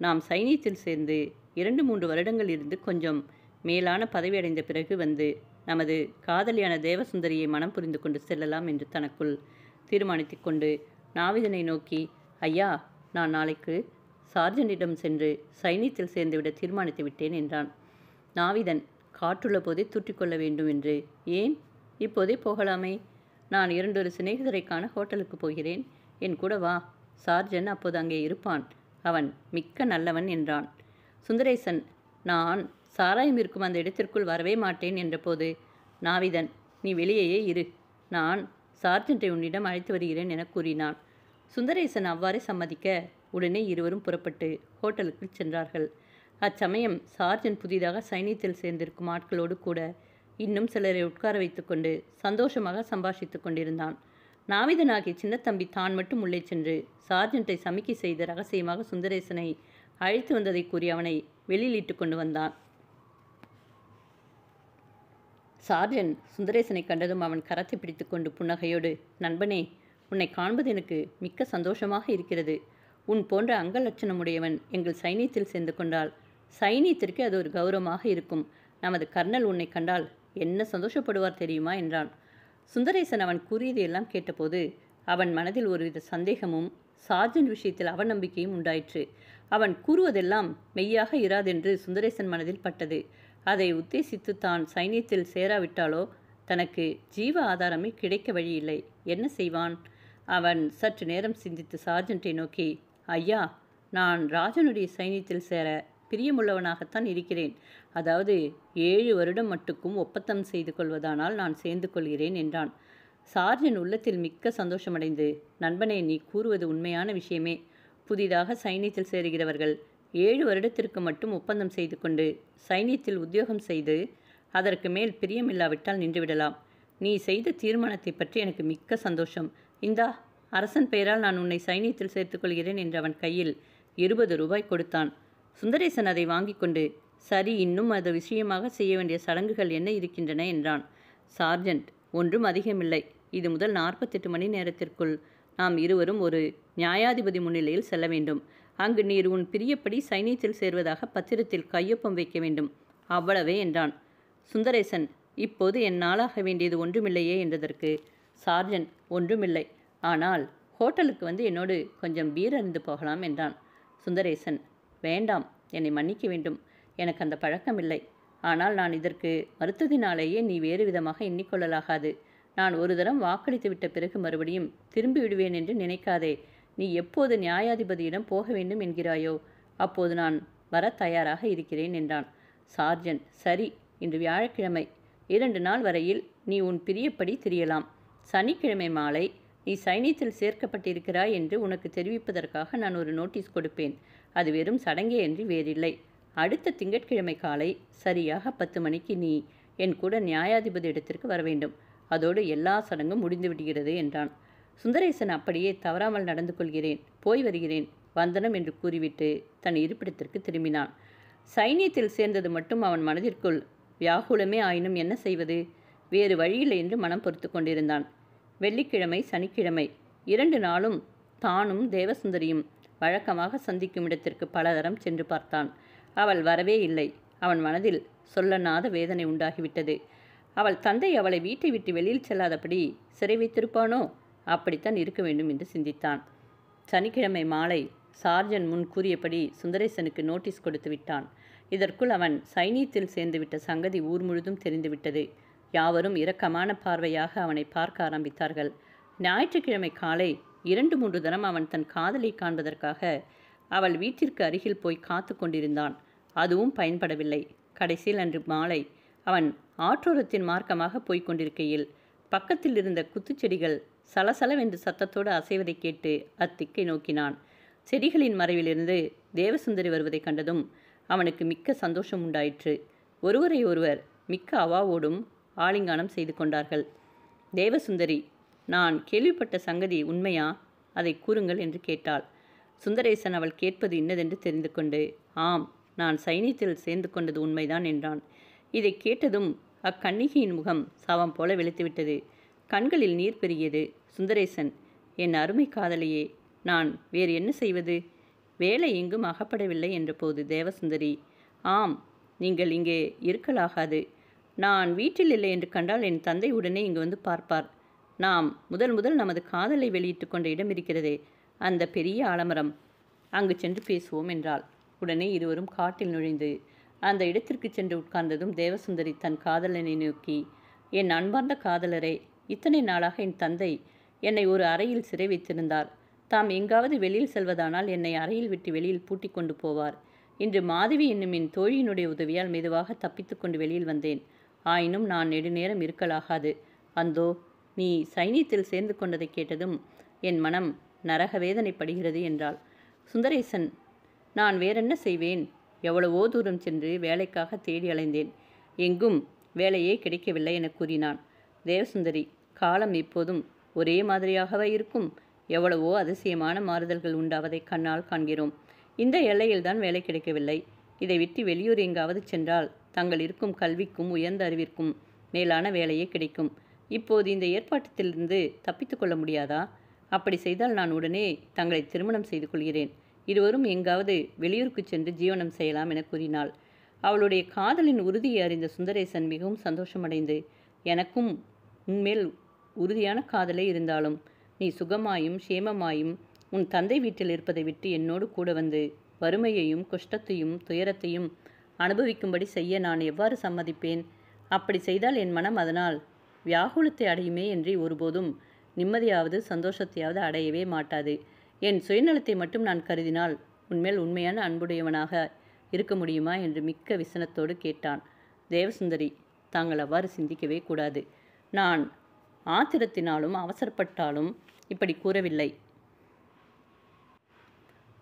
நாம் சைனியத்தில் சேர்ந்து 2-3 வருடங்கள் இருந்து கொஞ்சம் மேலான பதவி அடைந்த பிறகு வந்து நமது காதலியான தேவசுந்தரியை மனம் புரிந்து கொண்டு செல்லலாம் என்று தனக்குள் தீர்மானித்து கொண்டு நாவிதனை நோக்கி, ஐயா, நான் நாளைக்கு சார்ஜனிடம் சென்று சைனியத்தில் சேர்ந்துவிட தீர்மானித்து விட்டேன் என்றான். நாவிதன், காற்றுள்ள போதே தூற்றிக்கொள்ள வேண்டும் என்று. ஏன், இப்போதே போகலாமே. நான் 2 சிநேகிதரை காண ஹோட்டலுக்கு போகிறேன். என் கூட வா. சார்ஜன் அப்போது அங்கே இருப்பான். அவன் மிக்க நல்லவன் என்றான். சுந்தரேசன், நான் சாராயம் இருக்கும் அந்த இடத்திற்குள் வரவே மாட்டேன் என்றபோது, நாவிதன், நீ வெளியேயே இரு, நான் சார்ஜென்ட்டை உன்னிடம் அழைத்து வருகிறேன் என கூறினான். சுந்தரேசன் அவ்வாறே சம்மதிக்க உடனே இருவரும் புறப்பட்டு ஹோட்டலுக்கு சென்றார்கள். அச்சமயம் சார்ஜென்ட் புதிதாக சைனியத்தில் சேர்ந்திருக்கும் ஆட்களோடு கூட இன்னும் சிலரை உட்கார வைத்துக்கொண்டு சந்தோஷமாக சம்பாஷித்து கொண்டிருந்தான். நாவிதனாகிய சின்னத்தம்பி தான் மட்டும் உள்ளே சென்று சார்ஜென்ட்டை சமிக்கை செய்து ரகசியமாக சுந்தரேசனை அழைத்து வந்ததை கூறி அவனை வெளியில் இட்டு கொண்டு வந்தான். சார்ஜென்ட் சுந்தரேசனை கண்டதும் அவன் கரத்தை பிடித்து கொண்டு புன்னகையோடு, நண்பனே, உன்னை காண்பது எனக்கு மிக்க சந்தோஷமாக இருக்கிறது. உன் போன்ற அங்கலட்சணமுடையவன் எங்கள் சைனியத்தில் சேர்ந்து கொண்டால் சைனியத்திற்கு அது ஒரு கௌரவமாக இருக்கும். நமது கர்னல் உன்னை கண்டால் என்ன சந்தோஷப்படுவார் தெரியுமா என்றான். சுந்தரேசன் அவன் கூறியதையெல்லாம் கேட்டபோது அவன் மனதில் ஒருவித சந்தேகமும் சார்ஜென்ட் விஷயத்தில் அவநம்பிக்கையும் உண்டாயிற்று. அவன் கூறுவதெல்லாம் மெய்யாக இராதென்று சுந்தரேசன் மனதில் பட்டது. அதை உத்தேசித்து தான் சைனியத்தில் சேராவிட்டாலோ தனக்கு ஜீவ ஆதாரமே கிடைக்க வழியில்லை. என்ன செய்வான்? அவன் சற்று நேரம் சிந்தித்து சார்ஜென்ட்டை நோக்கி, ஐயா, நான் ராஜனுடைய சைனியத்தில் சேர பிரியமுள்ளவனாகத்தான் இருக்கிறேன். அதாவது 7 வருடம் மட்டுக்கும் ஒப்பந்தம் செய்து கொள்வதானால் நான் சேர்ந்து கொள்கிறேன் என்றான். சார்ஜென்ட் உள்ளத்தில் மிக்க சந்தோஷமடைந்து, நண்பனே, நீ கூறுவது உண்மையான விஷயமே. புதிதாக சைனியத்தில் சேருகிறவர்கள் 7 வருடத்திற்கு மட்டும் ஒப்பந்தம் செய்து கொண்டு சைனியத்தில் உத்தியோகம் செய்து அதற்கு மேல் பிரியமில்லாவிட்டால் நின்றுவிடலாம். நீ செய்த தீர்மானத்தை பற்றி எனக்கு மிக்க சந்தோஷம். இந்தா, அரசன் பெயரால் நான் உன்னை சைனியத்தில் சேர்த்துக்கொள்கிறேன் என்று அவன் கையில் 20 ரூபாய் கொடுத்தான். சுந்தரேசன் அதை வாங்கி கொண்டு, சரி, இன்னும் அது விஷயமாக செய்ய வேண்டிய சடங்குகள் என்ன இருக்கின்றன என்றான். சார்ஜென்ட், ஒன்றும் அதிகமில்லை. இது முதல் 48 மணி நேரத்திற்குள் நாம் இருவரும் ஒரு நியாயாதிபதி முன்னிலையில் செல்ல வேண்டும். அங்கு நீர் உன் பிரியப்படி சைனியத்தில் சேர்வதாக பத்திரத்தில் கையொப்பம் வைக்க வேண்டும். அவ்வளவே என்றான். சுந்தரேசன், இப்போது என்னாலாக வேண்டியது ஒன்றுமில்லையே என்றதற்கு சார்ஜென்ட், ஒன்றுமில்லை. ஆனால் ஹோட்டலுக்கு வந்து என்னோடு கொஞ்சம் பீர் அருந்து போகலாம் என்றான். சுந்தரேசன், வேண்டாம், என்னை மன்னிக்க வேண்டும். எனக்கு அந்த பழக்கமில்லை. ஆனால் நான் இதற்கு மறுத்ததினாலேயே நீ வேறு விதமாக எண்ணிக்கொள்ளலாகாது. நான் ஒரு தரம் வாக்களித்து விட்ட பிறகு மறுபடியும் திரும்பி விடுவேன் என்று நினைக்காதே. நீ எப்போது நியாயாதிபதியிடம் போக வேண்டும் என்கிறாயோ அப்போது நான் வர தயாராக இருக்கிறேன் என்றான். சார்ஜென்ட், சரி, இன்று வியாழக்கிழமை. 2 நாள் வரையில் நீ உன் பிரியப்படி திரியலாம். சனிக்கிழமை மாலை நீ சைனியத்தில் சேர்க்கப்பட்டிருக்கிறாய் என்று உனக்கு தெரிவிப்பதற்காக நான் ஒரு நோட்டீஸ் கொடுப்பேன். அது வெறும் சடங்கே என்று வேறில்லை. அடுத்த திங்கட்கிழமை காலை சரியாக 10 மணிக்கு நீ என் கூட நியாயாதிபதி இடத்திற்கு வர வேண்டும். அதோடு எல்லா சடங்கும் முடிந்து விடுகிறது என்றான். சுந்தரேசன் அப்படியே தவறாமல் நடந்து கொள்கிறேன், போய் வருகிறேன், வந்தனம் என்று கூறிவிட்டு தன் இருப்பிடத்திற்கு திரும்பினான். சைனியத்தில் சேர்ந்தது மட்டும் அவன் மனதிற்குள் வியாகுலமே ஆயினும் என்ன செய்வது? வேறு வழியில்லை என்று மனம் பொறுத்து கொண்டிருந்தான். வெள்ளிக்கிழமை, சனிக்கிழமை 2 நாளும் தானும் தேவசுந்தரியும் வழக்கமாக சந்திக்கும் இடத்திற்கு பலதரம் சென்று பார்த்தான். அவள் வரவே இல்லை. அவன் மனதில் சொல்லனாத வேதனை உண்டாகிவிட்டது. அவள் தந்தை அவளை வீட்டை விட்டு வெளியில் செல்லாதபடி சிறை வைத்திருப்பானோ? அப்படித்தான் இருக்க வேண்டும் என்று சிந்தித்தான். சனிக்கிழமை மாலை சார்ஜென்ட் முன் கூறியபடி சுந்தரேசனுக்கு நோட்டீஸ் கொடுத்து விட்டான். இதற்குள் அவன் சைனியத்தில் சேர்ந்துவிட்ட சங்கதி ஊர் முழுதும் தெரிந்துவிட்டது. யாவரும் இரக்கமான பார்வையாக அவனை பார்க்க ஆரம்பித்தார்கள். ஞாயிற்றுக்கிழமை காலை 2-3 தரம் அவன் தன் காதலை காண்பதற்காக அவள் வீட்டிற்கு அருகில் போய் காத்து கொண்டிருந்தான். அதுவும் பயன்படவில்லை. கடைசியில் அன்று மாலை அவன் ஆற்றோரத்தின் மார்க்கமாக போய்க் கொண்டிருக்கையில் பக்கத்தில் இருந்த குத்துச்செடிகள் சலசலவென்று சத்தத்தோடு அசைவதை கேட்டு அத்திக்கை நோக்கினான். செடிகளின் மறைவிலிருந்து தேவசுந்தரி வருவதை கண்டதும் அவனுக்கு மிக்க சந்தோஷம் உண்டாயிற்று. ஒருவரை ஒருவர் மிக்க அவாவோடும் ஆலிங்கானம் செய்து கொண்டார்கள். தேவசுந்தரி, நான் கேள்விப்பட்ட சங்கதி உண்மையா? அதை கூறுங்கள் என்று கேட்டாள். சுந்தரேசன் அவள் கேட்பது இன்னதென்று தெரிந்து கொண்டு, ஆம், நான் சைனியத்தில் சேர்ந்து கொண்டது உண்மைதான் என்றான். இதை கேட்டதும் அக்கன்னிகையின் முகம் சவம் போல வெளுத்துவிட்டது. கண்களில் நீர் பெருகியது. சுந்தரேசன், என் அருமை காதலியே, நான் வேறு என்ன செய்வது? வேலை எங்கும் அகப்படவில்லை என்றபோது தேவசுந்தரி, ஆம், நீங்கள் இங்கே இருக்கலாகாது. நான் வீட்டில் இல்லை என்று கண்டால் என் தந்தை உடனே இங்கு வந்து பார்ப்பார். நாம் முதல் நமது காதலை வெளியிட்டு கொண்ட இடம் இருக்கிறதே, அந்த பெரிய ஆலமரம், அங்கு சென்று பேசுவோம் என்றாள். உடனே இருவரும் காட்டில் நுழைந்து அந்த இடத்திற்கு சென்று உட்கார்ந்ததும் தேவசுந்தரி தன் காதலனை நோக்கி, என் அன்பார்ந்த காதலரே, இத்தனை நாளாக என் தந்தை என்னை ஒரு அறையில் சிறை வைத்திருந்தார். தாம் எங்காவது வெளியில் செல்வதானால் என்னை அறையில் விட்டு வெளியில் பூட்டி கொண்டு போவார். இன்று மாதவி என்னும் என் தோழியினுடைய உதவியால் மெதுவாக தப்பித்து கொண்டு வெளியில் வந்தேன். ஆயினும் நான் நெடுநேரம் இருக்கலாகாது. அந்தோ நீ சைனியத்தில் சேர்ந்து கொண்டதை கேட்டதும் என் மனம் நரக வேதனைப்படுகிறது என்றாள். சுந்தரேசன், நான் வேறென்ன செய்வேன்? எவ்வளவோ தூரம் சென்று வேலைக்காக தேடி அலைந்தேன். எங்கும் வேலையே கிடைக்கவில்லை என கூறினான். தேவசுந்தரி, காலம் எப்போதும் ஒரே மாதிரியாகவே இருக்கும். எவ்வளவோ அதிசயமான மாறுதல்கள் உண்டாவதை கண்ணால் காண்கிறோம். இந்த எல்லையில்தான் வேலை கிடைக்கவில்லை. இதை விட்டு வெளியூர் எங்காவது சென்றால் தங்கள் இருக்கும் கல்விக்கும் உயர்ந்த அறிவிற்கும் மேலான வேலையே கிடைக்கும். இப்போது இந்த ஏற்பாட்டிலிருந்து தப்பித்து கொள்ள முடியாதா? அப்படி செய்தால் நான் உடனே தங்களை திருமணம் செய்து கொள்கிறேன். இருவரும் எங்காவது வெளியூருக்கு சென்று ஜீவனம் செய்யலாம் என கூறினாள். அவளுடைய காதலின் உறுதியை அறிந்த சுந்தரேசன் மிகவும் சந்தோஷமடைந்து, எனக்கும் உன்மேல் உறுதியான காதலே இருந்தாலும் நீ சுகமாயும் சேமமாயும் உன் தந்தை வீட்டில் இருப்பதை விட்டு என்னோடு கூட வந்து வறுமையையும் கஷ்டத்தையும் துயரத்தையும் அனுபவிக்கும்படி செய்ய நான் எவ்வாறு சம்மதிப்பேன்? அப்படி செய்தால் என் மனம் அதனால் வியாகுலத்தை அடையுமே என்று ஒருபோதும் நிம்மதியாவது சந்தோஷத்தையாவது அடையவே மாட்டாது. என் சுயநலத்தை மட்டும் நான் கருதினால் உன்மேல் உண்மையான அன்புடையவனாக இருக்க முடியுமா என்று மிக்க விசனத்தோடு கேட்டான். தேவசுந்தரி, தாங்கள் அவ்வாறு சிந்திக்கவே கூடாது. நான் ஆத்திரத்தினாலும் அவசரப்பட்டாலும் இப்படி கூறவில்லை.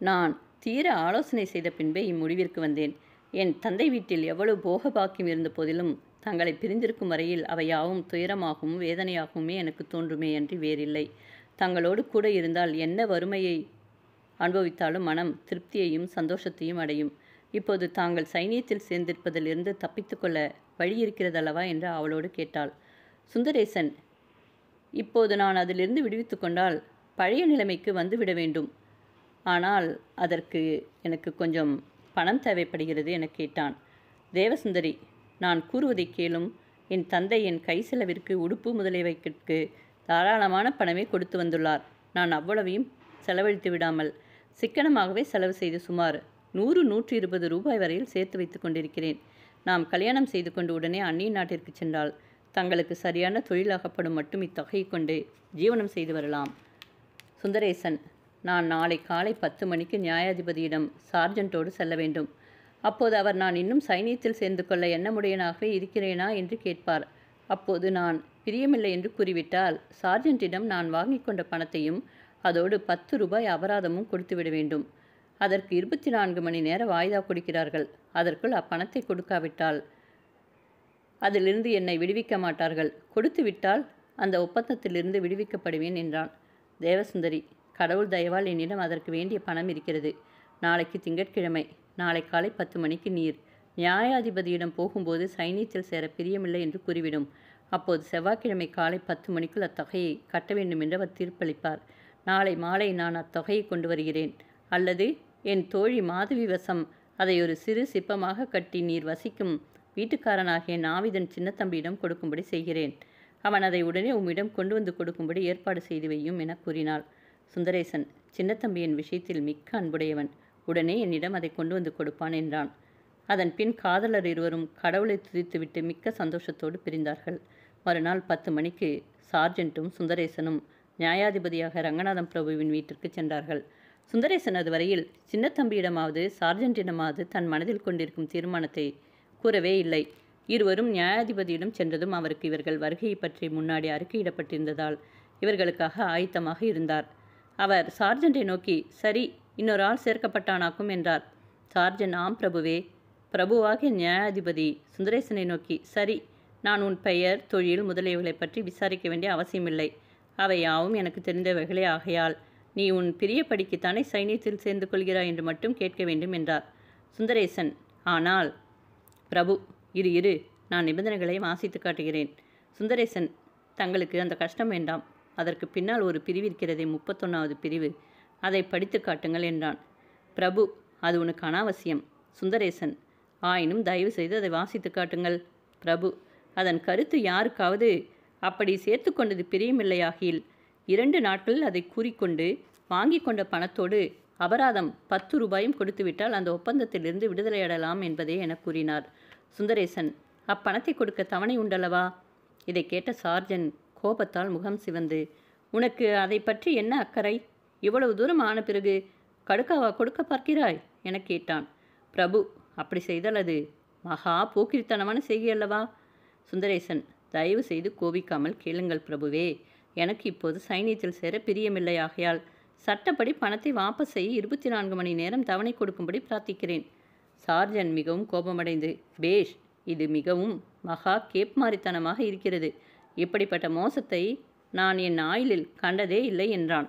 நான் தீர ஆலோசனை செய்த பின்பே இம்முடிவிற்கு வந்தேன். என் தந்தை வீட்டில் எவ்வளவு போக பாக்கியம் இருந்த போதிலும் தங்களை பிரிந்திருக்கும் வரையில் அவையாவும் துயரமாகவும் வேதனையாகவுமே எனக்கு தோன்றுமே அன்றி வேறில்லை. தங்களோடு கூட இருந்தால் என்ன வறுமையை அனுபவித்தாலும் மனம் திருப்தியையும் சந்தோஷத்தையும் அடையும். இப்போது தாங்கள் சைனியத்தில் சேர்ந்திருப்பதிலிருந்து தப்பித்து கொள்ள வழி இருக்கிறதல்லவா என்று அவளோடு கேட்டாள். சுந்தரேசன், இப்போது நான் அதிலிருந்து விடுவித்து கொண்டால் பழைய நிலைமைக்கு வந்துவிட வேண்டும். ஆனால் அதற்கு எனக்கு கொஞ்சம் பணம் தேவைப்படுகிறது என கேட்டான். தேவசுந்தரி, நான் கூறுவதை கேளும். என் தந்தை என் கை செலவிற்கு உடுப்பு முதலியவைக்கு தாராளமான பணமே கொடுத்து வந்துள்ளார். நான் அவ்வளவையும் செலவழித்து விடாமல் சிக்கனமாகவே செலவு செய்து சுமார் 100-120 ரூபாய் வரையில் சேர்த்து வைத்து கொண்டிருக்கிறேன். நாம் கல்யாணம் செய்து கொண்டு உடனே அந்நிய நாட்டிற்கு சென்றால் தங்களுக்கு சரியான தொழிலாகப்படும் மட்டும் இத்தொகையை கொண்டு ஜீவனம் செய்து வரலாம். சுந்தரேசன், நான் நாளை காலை 10 மணிக்கு நியாயாதிபதியிடம் சார்ஜென்ட்டோடு செல்ல வேண்டும். அப்போது அவர் நான் இன்னும் சைனியத்தில் சேர்ந்து கொள்ள எண்ணமுடையனாகவே இருக்கிறேனா என்று கேட்பார். அப்போது நான் பிரியமில்லை என்று கூறிவிட்டால் சார்ஜென்ட்டிடம் நான் வாங்கி கொண்ட பணத்தையும் அதோடு 10 ரூபாய் அபராதமும் கொடுத்துவிட வேண்டும். அதற்கு 24 மணி நேர வாய்தா கொடுக்கிறார்கள். அதற்குள் அப்பணத்தை கொடுக்காவிட்டால் அதிலிருந்து என்னை விடுவிக்க மாட்டார்கள். கொடுத்து விட்டால் அந்த ஒப்பந்தத்திலிருந்து விடுவிக்கப்படுவேன் என்றான். தேவசுந்தரி, கடவுள் தயவால் என்னிடம் அதற்கு வேண்டிய பணம் இருக்கிறது. நாளைக்கு திங்கட்கிழமை. நாளை காலை 10 மணிக்கு நீர் நியாயாதிபதியிடம் போகும்போது சைனியத்தில் சேர பிரியமில்லை என்று கூறிவிடும். அப்போது செவ்வாய்க்கிழமை காலை 10 மணிக்குள் அத்தொகையை கட்ட வேண்டும் என்று அவர் தீர்ப்பளிப்பார். நாளை மாலை நான் அத்தொகையை கொண்டு வருகிறேன். அல்லது என் தோழி மாதவி வசம் அதை ஒரு சிறு சிப்பமாக கட்டி நீர் வசிக்கும் வீட்டுக்காரனாகிய நாவிதன் சின்னத்தம்பியிடம் கொடுக்கும்படி செய்கிறேன். அவன் அதை உடனே உம்மிடம் கொண்டு வந்து கொடுக்கும்படி ஏற்பாடு செய்து வையும் என கூறினாள். சுந்தரேசன், சின்னத்தம்பியின் விஷயத்தில் மிக்க அன்புடையவன். உடனே என்னிடம் அதை கொண்டு வந்து கொடுப்பான் என்றான். அதன் பின் காதலர் இருவரும் கடவுளை துதித்துவிட்டு மிக்க சந்தோஷத்தோடு பிரிந்தார்கள். மறுநாள் 10 மணிக்கு சார்ஜென்ட்டும் சுந்தரேசனும் நியாயாதிபதியாக ரங்கநாதம் பிரபுவின் வீட்டிற்கு சென்றார்கள். சுந்தரேசன் அதுவரையில் சின்னத்தம்பியிடமாவது சார்ஜென்ட்டிடமாவது தன் மனதில் கொண்டிருக்கும் தீர்மானத்தை கூறவே இல்லை. இருவரும் நியாயாதிபதியிடம் சென்றதும் அவருக்கு இவர்கள் வருகையை பற்றி முன்னாடி அறிக்கையிடப்பட்டிருந்ததால் இவர்களுக்காக ஆயத்தமாக இருந்தார். அவர் சார்ஜென்ட்டை நோக்கி, சரி, இன்னொரு ஆள் சேர்க்கப்பட்டானாக்கும் என்றார். சார்ஜென்ட், ஆம் பிரபுவே. பிரபுவாகிய நியாயாதிபதி சுந்தரேசனை நோக்கி, சரி, நான் உன் பெயர், தொழில் முதலியவைகளை பற்றி விசாரிக்க வேண்டிய அவசியமில்லை. அவை யாவும் எனக்கு தெரிந்தவைகளே ஆகையால் நீ உன் பிரியப்படிக்குத்தானே சைனியத்தில் சேர்ந்து கொள்கிறாய் என்று மட்டும் கேட்க வேண்டும் என்றார். சுந்தரேசன், ஆனால் பிரபு, இரு நான் நிபந்தனைகளை வாசித்து காட்டுகிறேன். சுந்தரேசன், தங்களுக்கு அந்த கஷ்டம் வேண்டாம். அதற்கு பின்னால் ஒரு பிரிவு இருக்கிறதே, 31வது பிரிவு. அதை படித்து காட்டுங்கள் என்றான். பிரபு, அது உனக்கு அனாவசியம். சுந்தரேசன், ஆயினும் தயவு செய்து அதை வாசித்து காட்டுங்கள். பிரபு, அதன் கருத்து யாருக்காவது அப்படி சேர்த்து கொண்டது பிரியமில்லையாகில் 2 நாட்களில் அதை கூறிக்கொண்டு வாங்கி கொண்ட பணத்தோடு அபராதம் 10 ரூபாயும் கொடுத்துவிட்டால் அந்த ஒப்பந்தத்திலிருந்து விடுதலையடலாம் என்பதே என கூறினார். சுந்தரேசன், அப்பணத்தை கொடுக்க தவணை உண்டல்லவா? இதை கேட்ட சார்ஜன் கோபத்தால் முகம் சிவந்து, உனக்கு அதை பற்றி என்ன அக்கறை? இவ்வளவு தூரம் ஆன பிறகு கடுக்காவா கொடுக்க பார்க்கிறாய் எனக் கேட்டான். பிரபு, அப்படி செய்தால் அது மகா போக்கிரித்தனமான செய்கை அல்லவா? சுந்தரேசன், தயவு செய்து கோபிக்காமல் கேளுங்கள் பிரபுவே. எனக்கு இப்போது சைனியத்தில் சேர பிரியமில்லை. ஆகையால் சட்டப்படி பணத்தை வாபஸ் செய்ய 24 மணி நேரம் தவணை கொடுக்கும்படி பிரார்த்திக்கிறேன். சார்ஜன் மிகவும் கோபமடைந்து, பேஷ், இது மிகவும் மகா கேப்மாரித்தனமாக இருக்கிறது. இப்படிப்பட்ட மோசத்தை நான் என் ஆயுளில் கண்டதே இல்லை என்றான்.